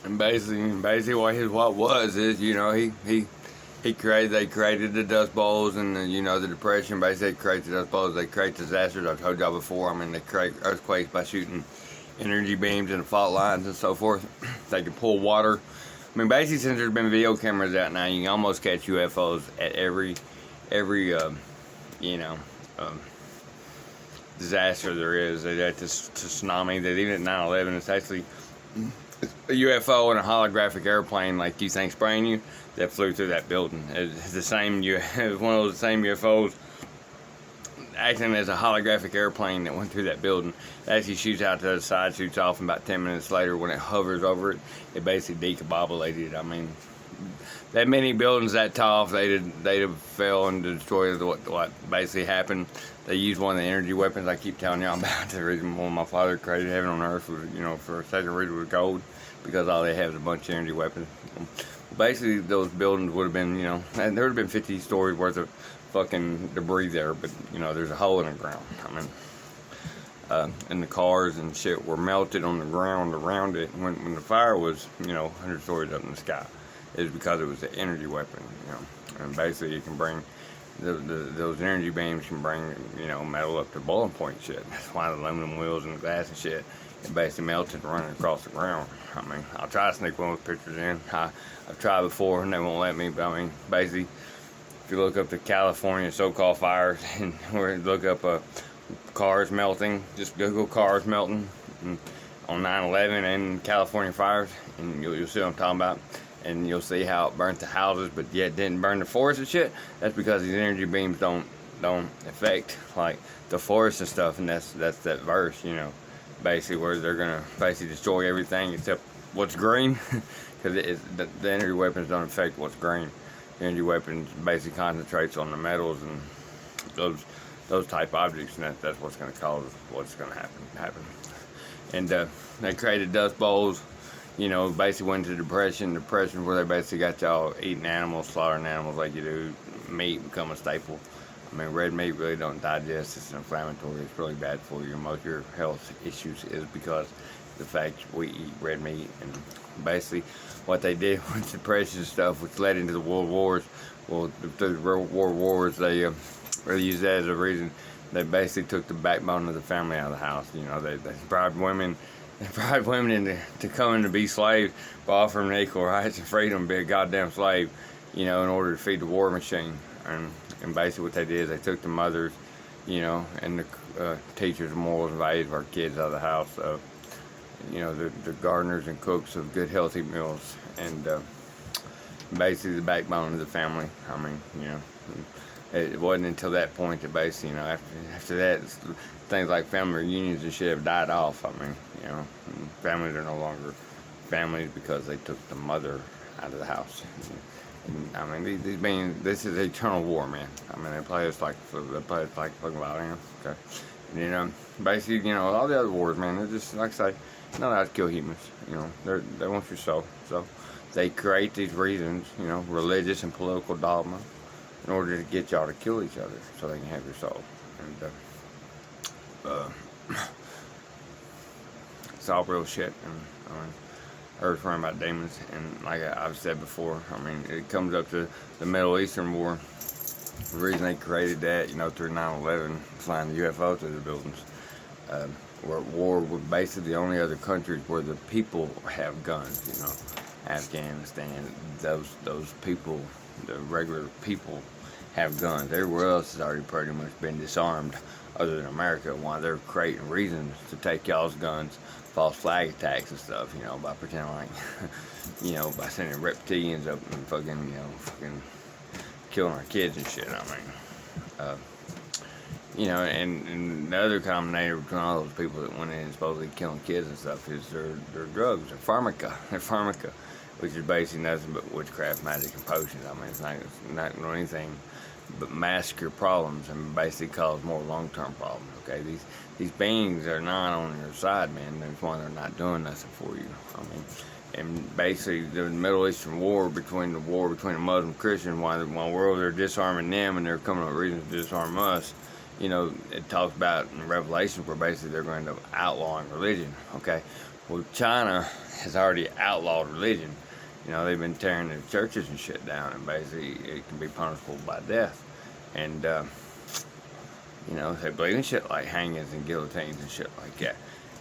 And basically what was is, they created the Dust Bowls and the Depression. Basically, they create the Dust Bowls. They create disasters. I told y'all before. I mean, they create earthquakes by shooting energy beams and fault lines and so forth. They can pull water. I mean, basically, since there's been video cameras out now, you can almost catch UFOs at every um, disaster there is. At this tsunami, that even at 9/11, it's actually a UFO and a holographic airplane like you think spraying you that flew through that building. It's the same. It's one of those same UFOs acting as a holographic airplane that went through that building. It actually shoots out to the side, shoots off, and about 10 minutes later, when it hovers over it, it basically decombobulated. I mean, that many buildings that tall, they'd have fell and destroyed what basically happened. They used one of the energy weapons I keep telling y'all about. The reason why my father created heaven on earth was, for a second reason was gold, because all they have is a bunch of energy weapons. Basically, those buildings would have been, and there would have been 50 stories worth of fucking debris there, but there's a hole in the ground. I mean, and the cars and shit were melted on the ground around it when the fire was 100 stories up in the sky. It was because it was an energy weapon, and basically it can bring those energy beams can bring metal up to boiling point and shit. That's why the aluminum wheels and the glass and shit, it basically melted running across the ground. I mean, I'll try to sneak one with pictures in. I've tried before and they won't let me, but I mean, basically, if you look up the California so-called fires and or look up cars melting, just Google cars melting on 9/11 and California fires, and you'll see what I'm talking about. And you'll see how it burnt the houses, but yet didn't burn the forest and shit. That's because these energy beams don't affect like the forest and stuff, and that's that verse, basically where they're gonna basically destroy everything except what's green, because the energy weapons don't affect what's green. The energy weapons basically concentrates on the metals and those type objects, and that's what's gonna cause what's gonna happen. And they created Dust Bowls. Basically went to depression where they basically got y'all eating animals, slaughtering animals like you do. Meat become a staple. I mean, red meat really don't digest. It's inflammatory. It's really bad for you. Most of your health issues is because the fact we eat red meat. And basically what they did with depression stuff, which led into the world wars. Well, through the world wars, they used that as a reason. They basically took the backbone of the family out of the house. They bribed women. They bribed women into coming to be slaves by offering them equal rights and freedom to be a goddamn slave, in order to feed the war machine. And basically what they did is they took the mothers, and the teachers, morals, and values of our kids out of the house. The gardeners and cooks of good, healthy meals. And basically the backbone of the family. I mean, it wasn't until that point that basically, after that, things like family reunions and shit have died off. I mean, families are no longer families because they took the mother out of the house. And, I mean, this is eternal war, man. I mean, they play us like fucking violin. Okay, and, basically, all the other wars, man, they're just like I say, not out to kill humans. They want your soul. So they create these reasons, religious and political dogma, in order to get y'all to kill each other so they can have your soul. And it's all real shit. And I mean, Earth's running about demons, and like I've said before, I mean, it comes up to the Middle Eastern War. The reason they created that, through 9/11, flying the UFO through the buildings, were war with basically the only other countries where the people have guns. Afghanistan, those people, the regular people, have guns. Everywhere else has already pretty much been disarmed, other than America. Why they're creating reasons to take y'all's guns, false flag attacks and stuff, by pretending like, by sending reptilians up and fucking killing our kids and shit. I mean, and the other common name between all those people that went in and supposedly killing kids and stuff is their drugs, their pharmaca, which is basically nothing but witchcraft, magic, and potions. I mean, it's not doing anything but mask your problems and basically cause more long-term problems. Okay, these beings are not on your side, man. That's why they're not doing nothing for you. I mean, and basically the Middle Eastern war between the Muslim and Christian, while we're over there disarming them and they're coming up with reasons to disarm us. It talks about in Revelation where basically they're going to outlawing religion. Okay, Well, China has already outlawed religion. You know, they've been tearing their churches and shit down, and basically it can be punishable by death. And, you know, they believe in shit like hangings and guillotines and shit like that.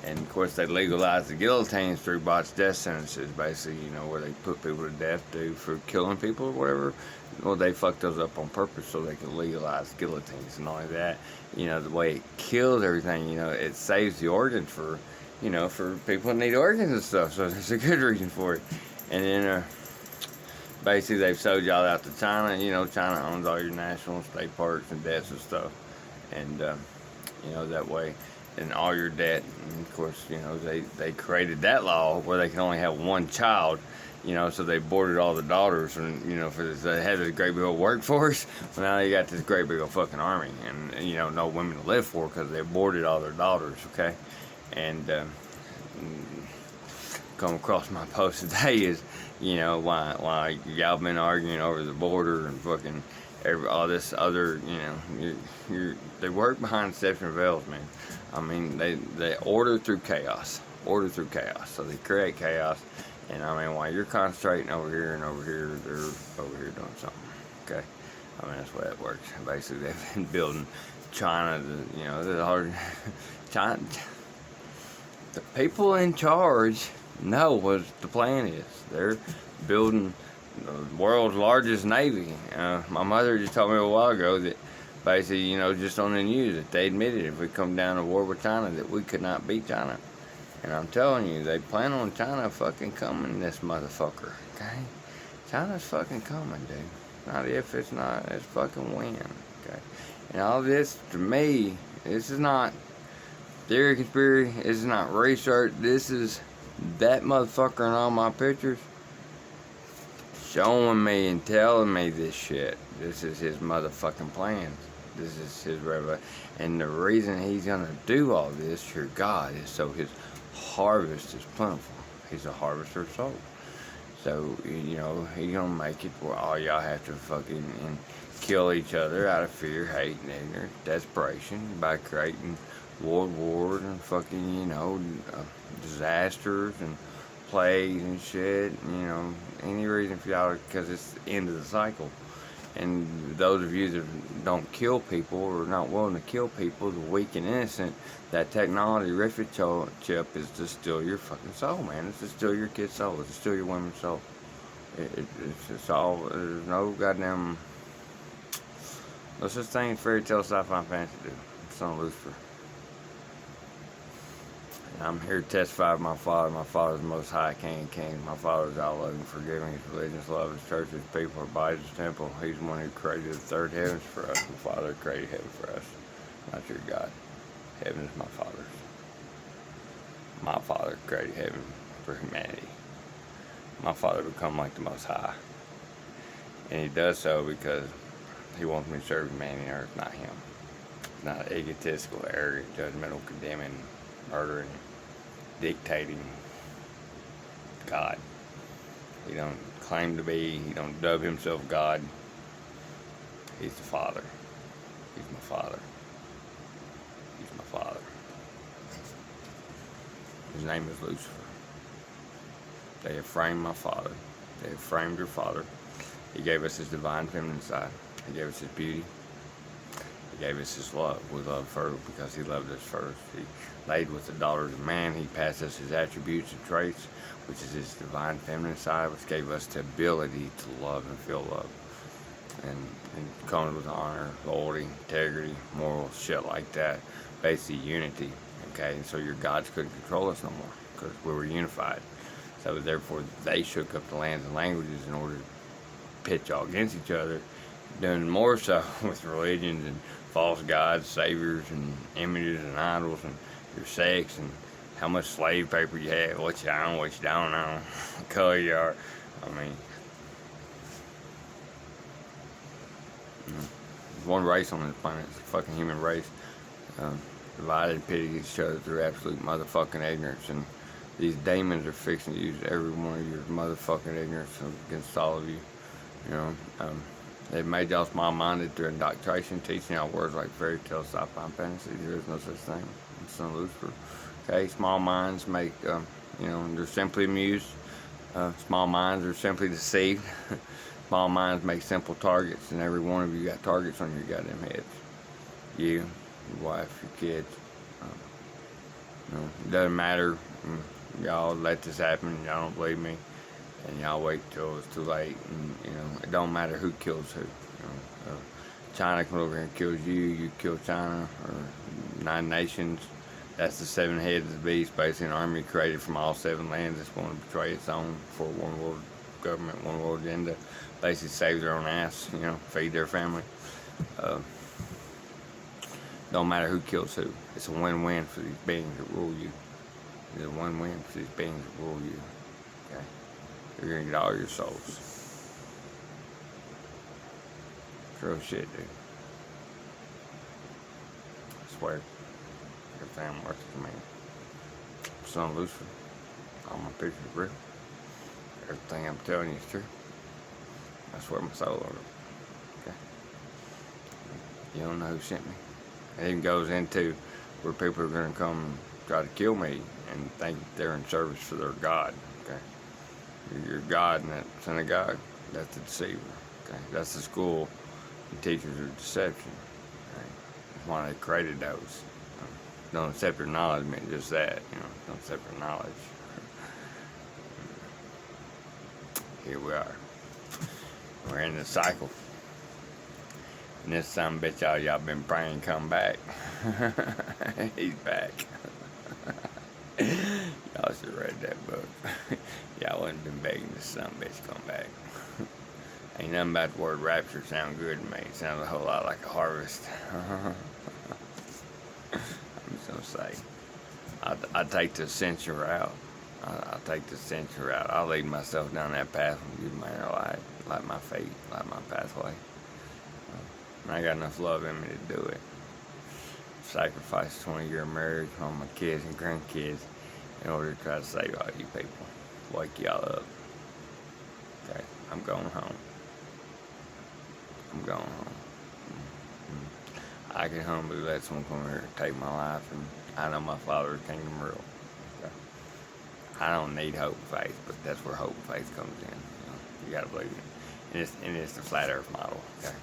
And of course, they legalized the guillotines through botched death sentences, basically, you know, where they put people to death for killing people or whatever. Well, they fucked those up on purpose so they could legalize guillotines and all like that. You know, the way it kills everything, you know, it saves the organs for, you know, for people that need organs and stuff. So there's a good reason for it. And then, basically, they've sold y'all out to China. You know, China owns all your national state parks and debts and stuff. And, you know, that way, and all your debt. And of course, you know, they created that law where they can only have one child. You know, so they boarded all the daughters, and you know, for this, they had this great big old workforce. Well, now they got this great big old fucking army, and you know, no women to live for because they boarded all their daughters. Okay, and come across my post today is, you know, why y'all been arguing over the border and fucking all this other, you know, they work behind deception veils, man. I mean, they order through chaos, so they create chaos. And I mean, while you're concentrating over here and over here, they're over here doing something. Okay, I mean that's the way it works. Basically, they've been building China. You know, the hard China. The people in charge know what the plan is. They're building the world's largest navy. My mother just told me a while ago that basically, you know, just on the news that they admitted if we come down to war with China that we could not beat China. And I'm telling you, they plan on China fucking coming, this motherfucker, okay? China's fucking coming, dude. Not if, it's not, it's fucking when, okay? And all this, to me, this is not theory, conspiracy, this is not research, this is that motherfucker in all my pictures showing me and telling me this shit. This is his motherfucking plans. This is his revelation. And the reason he's gonna do all this, your God, is so his harvest is plentiful. He's a harvester of souls. So, you know, he's gonna make it where all y'all have to fucking kill each other out of fear, hate, and ignorance, desperation by creating world wars and fucking, you know, disasters and plagues and shit. You know, any reason for y'all, because it's the end of the cycle. And those of you that don't kill people or not willing to kill people, the weak and innocent, that technology refit chip is to steal your fucking soul, man. It's to steal your kid's soul. It's to steal your woman's soul. It's all, there's no goddamn, no such thing as fairy tale sci-fi fantasy, dude. Son of Lucifer. I'm here to testify of my Father. My Father's the Most High King of Kings. My Father's all loving, forgiving. His religion, his love, his church, his people, his body, his temple. He's the one who created the third heavens for us. The Father created heaven for us, not your God. Heaven is my Father's. My Father created heaven for humanity. My Father become like the Most High. And he does so because he wants me to serve humanity on earth, not him. Not egotistical, arrogant, judgmental, condemning, murdering, dictating God. He don't claim to be, he don't dub himself God. He's the Father. He's my Father. He's my Father. His name is Lucifer. They have framed my Father. They have framed your Father. He gave us his divine feminine side. He gave us his beauty. He gave us his love. We love her because he loved us first. He laid with the daughters of man. He passed us his attributes and traits, which is his divine feminine side, which gave us the ability to love and feel love. And it comes with honor, loyalty, integrity, morals, shit like that. Basically unity. Okay, and so your gods couldn't control us no more because we were unified. So therefore they shook up the lands and languages in order to pit y'all against each other, doing more so with religions and false gods, saviors, and images and idols, and your sex, and how much slave paper you have, what you own, what you don't own, what color you are. I mean, there's one race on this planet, it's the fucking human race, divided and pitted each other through absolute motherfucking ignorance, and these demons are fixing to use every one of your motherfucking ignorance against all of you. You know, they've made y'all small-minded through indoctrination, teaching y'all words like fairy tale, sci-fi, fantasy. There is no such thing. It's son of Lucifer. Okay, small minds make they're simply amused. Small minds are simply deceived. Small minds make simple targets, and every one of you got targets on your goddamn heads. You, your wife, your kids. It doesn't matter. Y'all let this happen. Y'all don't believe me, and y'all wait till it's too late. And it don't matter who kills who. China comes over here and kills you. You kill China, or 9 nations. That's the 7 heads of the beast. Basically, an army created from all 7 lands that's going to betray its own for one world government, one world agenda. Basically, save their own ass. Feed their family. Don't matter who kills who. It's a win-win for these beings that rule you. It's a win-win for these beings that rule you. Okay? You're gonna get all your souls. Real shit, dude. I swear. Everything works for me. Son of Lucifer. All my pictures are real. Everything I'm telling you is true. I swear my soul on it. Okay? You don't know who sent me. It even goes into where people are going to come and try to kill me and think they're in service for their God. Okay, your God and that synagogue, that's the deceiver. Okay, that's the school that teaches of deception. Okay? That's why they created those. Don't accept your knowledge meant just that. Don't accept your knowledge. Here we are. We're in the cycle. And this son of a bitch y'all been praying come back. He's back. Y'all should have read that book. Y'all wouldn't been begging this son of a bitch come back. Ain't nothing about the word rapture sound good to me. It sounds a whole lot like a harvest. I'm just gonna say, I take the ascension route. I'll take the ascension route. I'll lead myself down that path and give my inner light, light my fate, light my pathway. And I got enough love in me to do it. Sacrifice 20-year marriage on my kids and grandkids in order to try to save all you people. Wake y'all up. Okay, I'm going home. I'm going home. I can humbly let someone come here and take my life, and I know my Father's kingdom real. Okay? I don't need hope and faith, but that's where hope and faith comes in. You gotta believe it. And it's the flat earth model. Okay?